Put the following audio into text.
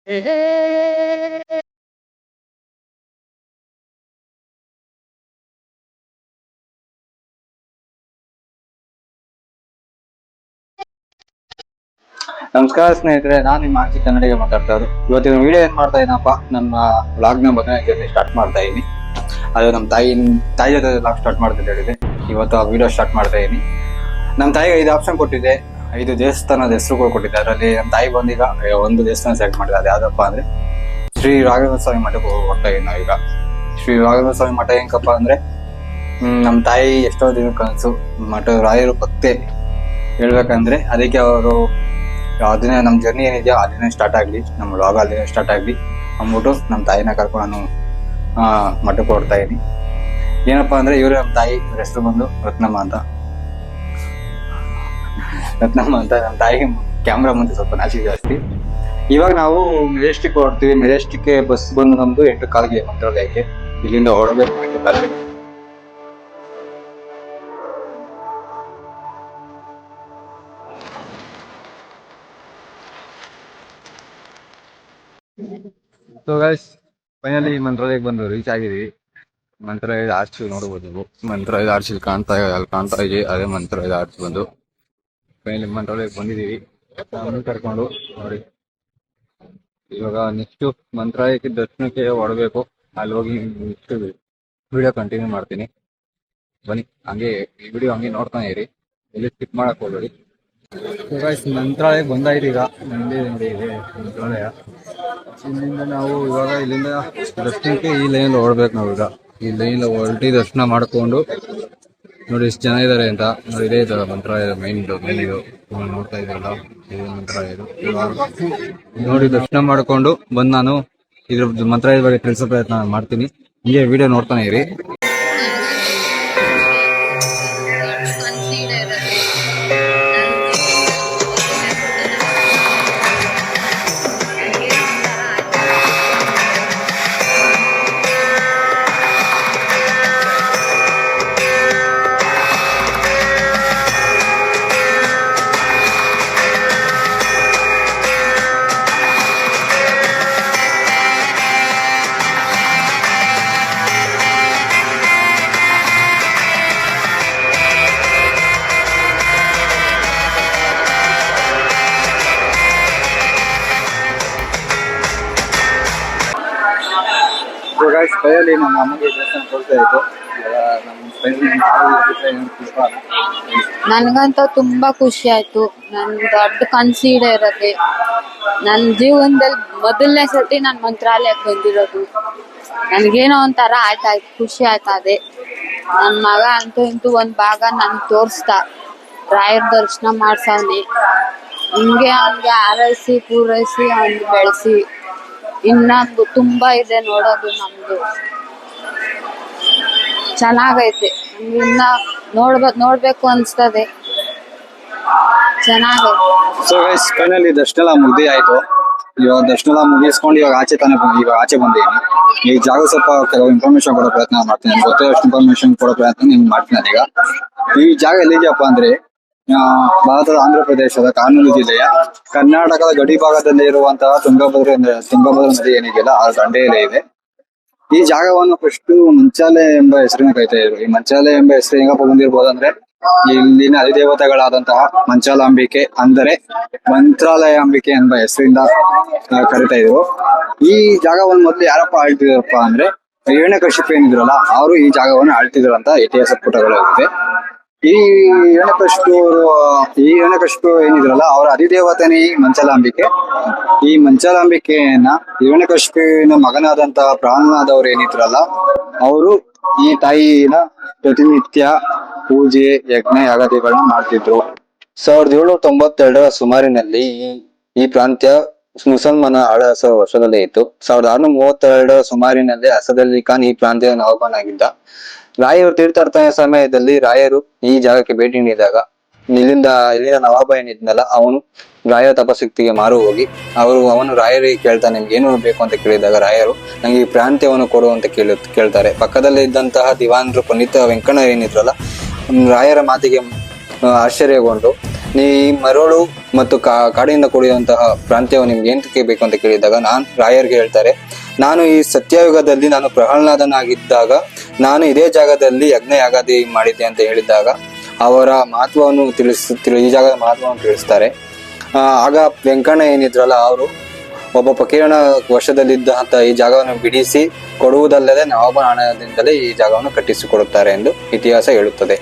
ನಮಸ್ಕಾರ ಸ್ನೇಹಿತರೆ, ನಾನು ನಿಮ್ಮ ಆರ್ಚಿ ಕನ್ನಡಿಗೆ ಮಾತಾಡ್ತಾ ಇರೋದು. ಇವತ್ತಿನ ವಿಡಿಯೋ ಏನ್ ಮಾಡ್ತಾ ಇದ್ದೀನಪ್ಪ, ನನ್ನ ವ್ಲಾಗ್ನ ಬಗ್ಗೆ ಸ್ಟಾರ್ಟ್ ಮಾಡ್ತಾ ಇದೀನಿ. ಅದು ನಮ್ಮ ತಾಯಿ ಜೊತೆ ವ್ಲಾಗ್ ಸ್ಟಾರ್ಟ್ ಮಾಡ್ತಾ ಹೇಳಿದೆ. ಇವತ್ತು ಆ ವಿಡಿಯೋ ಸ್ಟಾರ್ಟ್ ಮಾಡ್ತಾ ಇದೀನಿ. ನಮ್ಮ ತಾಯಿಗೆ 5 ಆಪ್ಷನ್ ಕೊಟ್ಟಿದೆ, 5 ದೇವಸ್ಥಾನದ ಹೆಸರುಗಳು ಕೊಟ್ಟಿದ್ದೆ. ಅದರಲ್ಲಿ ನಮ್ಮ ತಾಯಿ ಬಂದೀಗ ಒಂದು ದೇವಸ್ಥಾನ ಸೆಲೆಕ್ಟ್ ಮಾಡಿದೆ. ಅದು ಯಾವ್ದಪ್ಪ ಅಂದ್ರೆ ಶ್ರೀ ರಾಘವೇಂದ್ರ ಸ್ವಾಮಿ ಮಠಕ್ಕೆ ಹೋಗ್ತಾ ಇದೀವಿ ನಾವೀಗ. ಶ್ರೀ ರಾಘವೇಂದ್ರ ಸ್ವಾಮಿ ಮಠ ಹೆಂಗಪ್ಪ ಅಂದ್ರೆ, ನಮ್ಮ ತಾಯಿ ಎಷ್ಟೋ ದಿನ ಕನಸು ಮಠ ರಾಯರು ಭಕ್ತೆ ಹೇಳ್ಬೇಕಂದ್ರೆ, ಅದಕ್ಕೆ ಅವರು ಅದನ್ನೇ ನಮ್ಮ ಜರ್ನಿ ಏನಿದೆಯೋ ಅದನ್ನೇ ಸ್ಟಾರ್ಟ್ ಆಗ್ಲಿ, ನಮ್ಮ ವ್ಲಾಗ್ ಅಲ್ಲಿನೇ ಸ್ಟಾರ್ಟ್ ಆಗ್ಲಿ ಅಂದ್ಬಿಟ್ಟು ನಮ್ಮ ತಾಯಿನ ಕರ್ಕೊಂಡು ನಾನು ಮಠಕ್ಕೆ ಹೊಡ್ತಾ ಇದೀನಿ. ಏನಪ್ಪಾ ಅಂದ್ರೆ, ಇವ್ರು ನಮ್ಮ ತಾಯಿ ಹೆಸರು ಬಂದು ರತ್ನಮ್ಮ ಅಂತ. ನಮ್ಮ ತಾಯಿಗೆ ಕ್ಯಾಮ್ರಾ ಮುಂದೆ ಸ್ವಲ್ಪ ನಾಚಿಕೆ ಜಾಸ್ತಿ. ಇವಾಗ ನಾವು ಮೆಜೆಸ್ಟಿಕ್ ಹೊರಡ್ತೀವಿ. ಮೆಜೆಸ್ಟಿಕ್ ಬಸ್ ಬಂದು ನಮ್ದು 8:15 ಮಂತ್ರಾಲಯಕ್ಕೆ. ಇಲ್ಲಿಂದ ಹೊರಡ್ಬೇಕು. ಸೊ ಗೈಸ್, ಫೈನಲಿ ಮಂತ್ರಾಲಯಕ್ಕೆ ಬಂದು ರೀಚ್ ಆಗಿದೀವಿ. ಮಂತ್ರಾಲಯದ ಆರ್ಚ್ ನೋಡಬಹುದು ನೀವು. ಮಂತ್ರಾಲಯದ ಆರ್ಚ್ ಅಲ್ಲಿ ಕಾಣ್ತಾ ಇದೆ. ಅದೇ ಮಂತ್ರಾಲಯದ ಆರ್ಚ್ ಬಂದು ಫೈನಲಿ ಮಂತ್ರಾಲಯಕ್ಕೆ ಬಂದಿದೀವಿ. ಕರ್ಕೊಂಡು ನೋಡಿ, ಇವಾಗ ನೆಕ್ಸ್ಟ್ ಮಂತ್ರಾಲಯಕ್ಕೆ ದರ್ಶನಕ್ಕೆ ಹೊರಡ್ಬೇಕು. ಅಲ್ಲಿ ಹೋಗಿ ನೆಕ್ಸ್ಟ್ ವಿಡಿಯೋ ಕಂಟಿನ್ಯೂ ಮಾಡ್ತೀನಿ. ಬನ್ನಿ, ಹಂಗೆ ಈ ವಿಡಿಯೋ ಹಂಗೆ ನೋಡ್ತಾನೆ ಇರಿ, ಎಲ್ಲಿ ಸ್ಕಿಪ್ ಮಾಡಕ್ ಹೋಗ್ಬೇಡಿ. ಮಂತ್ರಾಲಯಕ್ಕೆ ಬಂದಾಯ್ತು. ಈಗ ಮುಂದೆ ಇದೆ ಮಂತ್ರಾಲಯ. ಇಲ್ಲಿಂದ ನಾವು ಇವಾಗ ಇಲ್ಲಿಂದ ದರ್ಶನಕ್ಕೆ ಈ ಲೈನ್ ಹೊರಡ್ಬೇಕು. ನಾವೀಗ ಈ ಲೈನ್ ಹೊರಟಿ ದರ್ಶನ ಮಾಡ್ಕೊಂಡು, ನೋಡಿ ಎಷ್ಟು ಜನ ಇದಾರೆ ಅಂತ ನೋಡಿ. ಇದೇ ಇದಾರೆ ಮಂತ್ರಾಲಯದ ಮೈನ್ ಇದು ನೋಡ್ತಾ ಇದ್ದಾರಲ್ಲ, ಇದೇ ಮಂತ್ರಾಲಯ. ನೋಡಿ ದರ್ಶನ ಮಾಡ್ಕೊಂಡು ಬಂದು ನಾನು ಇದ್ರ ಮಂತ್ರಾಲಯದ ಬಗ್ಗೆ ತಿಳಿಸೋ ಪ್ರಯತ್ನ ಮಾಡ್ತೀನಿ. ಹೀಗೆ ವಿಡಿಯೋ ನೋಡ್ತಾನೆ ಇರಿ. ಕೈಯಲ್ಲಿ ನಮ್ಮ ಅಮ್ಮಗೆ ದೇವಸ್ಥಾನ ಕೊಡ್ತಾ ಇತ್ತು. ನನ್ಗಂತೂ ತುಂಬಾ ಖುಷಿ ಆಯ್ತು. ನನ್ ದೊಡ್ಡ ಕನ್ಸು ಈಡೇರದೆ. ನನ್ನ ಜೀವನದಲ್ಲಿ ಮೊದಲನೇ ಸರ್ತಿ ನಾನು ಮಂತ್ರಾಲಯಕ್ಕೆ ಬಂದಿರೋದು. ನನ್ಗೇನೋ ಒಂಥರ ಆಯ್ತಾಯ್ತು, ಖುಷಿ ಆಯ್ತದೆ. ನನ್ ಮಗ ಅಂತೂ ಇಂತೂ ಒಂದ್ ಭಾಗ ನನ್ ತೋರಿಸ್ತಾ ರಾಯರ ದರ್ಶನ ಮಾಡ್ಸವ್ನಿ. ಹಿಂಗೆ ಅವ್ನಿಗೆ ಆರೈಸಿ ಪೂರೈಸಿ ಅವ್ನ್ ಬೆಳೆಸಿ. ಇನ್ನ ತುಂಬಾ ಇದೆ ನೋಡೋದು. ನಮ್ದು ಚೆನ್ನಾಗೈತೆ. ಇನ್ನ ನೋಡ್ಬೇಕು ಅನ್ಸ್ತದೆ. ಚೆನ್ನಾಗೈತೆ. ಸೊ ಗೈಸ್, ಫೈನಲಿ ದರ್ಶನ ಎಲ್ಲ ಮುಗ್ದಿ ಆಯ್ತು. ಇವಾಗ ದರ್ಶನ ಎಲ್ಲ ಮುಗಿಸ್ಕೊಂಡು ಇವಾಗ ಆಚೆ ಬಂದಿದ್ದೀನಿ. ಈ ಜಾಗ ಸ್ವಲ್ಪ ಕೆಲವು ಇನ್ಫಾರ್ಮೇಶನ್ ಕೊಡೋ ಪ್ರಯತ್ನ ಮಾಡ್ತೀನಿ. ಗೊತ್ತಿರೋಷ್ಟು ಇನ್ಫಾರ್ಮೇಶನ್ ಕೊಡೋ ಪ್ರಯತ್ನ ನಿಮ್ಗೆ ಮಾಡ್ತೀನಿ. ಈಗ ಈ ಜಾಗ ಎಲ್ಲಿದೆಯಪ್ಪ ಅಂದ್ರೆ, ಭಾರತದ ಆಂಧ್ರ ಪ್ರದೇಶದ ಕಾರ್ನೂಲು ಜಿಲ್ಲೆಯ ಕರ್ನಾಟಕದ ಗಡಿ ಭಾಗದಲ್ಲಿ ಇರುವಂತಹ ತುಂಗಭದ್ರಾ ನದಿ ಏನಿದೆಯಲ್ಲ, ಆ ದಂಡೆಯಲ್ಲೇ ಇದೆ. ಈ ಜಾಗವನ್ನು ಫಸ್ಟ್ ಮಂಚಾಲೆ ಎಂಬ ಹೆಸರಿನ ಕರಿತಾ ಇದ್ರು. ಈ ಮಂಚಾಲೆ ಎಂಬ ಹೆಸರು ಹೆಂಗಪ್ಪ ಬಂದಿರ್ಬೋದು ಅಂದ್ರೆ, ಇಲ್ಲಿನ ಅಧಿದೇವತೆಗಳಾದಂತಹ ಮಂಚಾಲಾಂಬಿಕೆ ಅಂದರೆ ಮಂತ್ರಾಲಯ ಅಂಬಿಕೆ ಎಂಬ ಹೆಸರಿಂದ ಕರಿತಾ ಇದ್ರು. ಈ ಜಾಗವನ್ನು ಮೊದಲು ಯಾರಪ್ಪ ಆಳ್ತಿದ್ರಪ್ಪ ಅಂದ್ರೆ, ಹಿರಣ್ಯಕಶಿಪು ಏನಿದ್ರಲ್ಲ, ಅವರು ಈ ಜಾಗವನ್ನು ಆಳ್ತಿದ್ರು ಅಂತ ಇತಿಹಾಸ ಪುಟಗಳಿರುತ್ತೆ. ಈ ಹಿರಣ್ಯಕಶಿಪು ಏನಿದ್ರಲ್ಲ, ಅವರ ಅಧಿದೇವತೆನೇ ಈ ಮಂಚಾಲಾಂಬಿಕೆ. ಈ ಮಂಚಾಲಾಂಬಿಕೆಯನ್ನ ಹಿರಣ್ಯಕಶಿಪುವಿನ ಮಗನಾದಂತಹ ಪ್ರಾಣನಾದವ್ರು ಏನಿದ್ರಲ್ಲ, ಅವರು ಈ ತಾಯಿನ ಪ್ರತಿನಿತ್ಯ ಪೂಜೆ, ಯಜ್ಞ, ಯಾಗಾದಿಗಳನ್ನ ಮಾಡ್ತಿದ್ರು. 1792ರ ಸುಮಾರಿನಲ್ಲಿ ಈ ಪ್ರಾಂತ್ಯ ಮುಸಲ್ಮಾನ ಆಡಳಿತ ವರ್ಷದಲ್ಲೇ ಇತ್ತು. 1632ರ ಸುಮಾರಿನಲ್ಲಿ ಅಸದ್ ಅಲಿ ಖಾನ್ ಈ ಪ್ರಾಂತ್ಯದ ನವಾಬನಾಗಿದ್ದ. ರಾಯರು ತೀರ್ಥಾಟನೆಯ ಸಮಯದಲ್ಲಿ ರಾಯರು ಈ ಜಾಗಕ್ಕೆ ಭೇಟಿ ನೀಡಿದಾಗ, ಇಲ್ಲಿನ ನವಾಬ ಏನಿದ್ನಲ್ಲ, ಅವನು ರಾಯರ ತಪಶಕ್ತಿಗೆ ಮಾರು ಹೋಗಿ ಅವನು ರಾಯರಿಗೆ ಕೇಳ್ತಾನೆ, ನಿಮ್ಗೆ ಏನು ಬೇಕು ಅಂತ ಕೇಳಿದಾಗ ರಾಯರು ನಂಗೆ ಈ ಪ್ರಾಂತ್ಯವನ್ನು ಕೊಡು ಅಂತ ಕೇಳ್ತಾರೆ. ಪಕ್ಕದಲ್ಲಿ ಇದ್ದಂತಹ ದಿವಾನರು ಪುನೀತ ವೆಂಕಣ್ಣ ಏನಿದ್ರಲ್ಲ, ರಾಯರ ಮಾತಿಗೆ ಆಶ್ಚರ್ಯಗೊಂಡು ಈ ಮರಳು ಮತ್ತು ಕಾಡಿನಿಂದ ಕೂಡಿರುವಂತಹ ಪ್ರಾಂತ್ಯವು ನಿಮ್ಗೆ ಏನಕ್ಕೆ ಬೇಕು ಅಂತ ಕೇಳಿದಾಗ ರಾಯರ್ಗೆ ಹೇಳ್ತಾರೆ, ನಾನು ಈ ಸತ್ಯಯುಗದಲ್ಲಿ ನಾನು ಪ್ರಹ್ಲಾದನಾಗಿದ್ದಾಗ ನಾನು ಇದೇ ಜಾಗದಲ್ಲಿ ಯಜ್ಞ ಯಾಗಾದಿ ಮಾಡಿದ್ದೆ ಅಂತ ಹೇಳಿದಾಗ ಅವರ ಮಹತ್ವವನ್ನು ಈ ಜಾಗದ ಮಹತ್ವವನ್ನು ತಿಳಿಸ್ತಾರೆ. ಆಗ ವೆಂಕಣ್ಣ ಏನಿದ್ರಲ್ಲ, ಅವರು ಒಬ್ಬ ಫಕೀರನ ವಶದಲ್ಲಿದ್ದಂತ ಈ ಜಾಗವನ್ನು ಬಿಡಿಸಿ ಕೊಡುವುದಲ್ಲದೆ ನವಾಬನ ಹಣದಿಂದಲೇ ಈ ಜಾಗವನ್ನು ಕಟ್ಟಿಸಿಕೊಡುತ್ತಾರೆ ಎಂದು ಇತಿಹಾಸ ಹೇಳುತ್ತದೆ.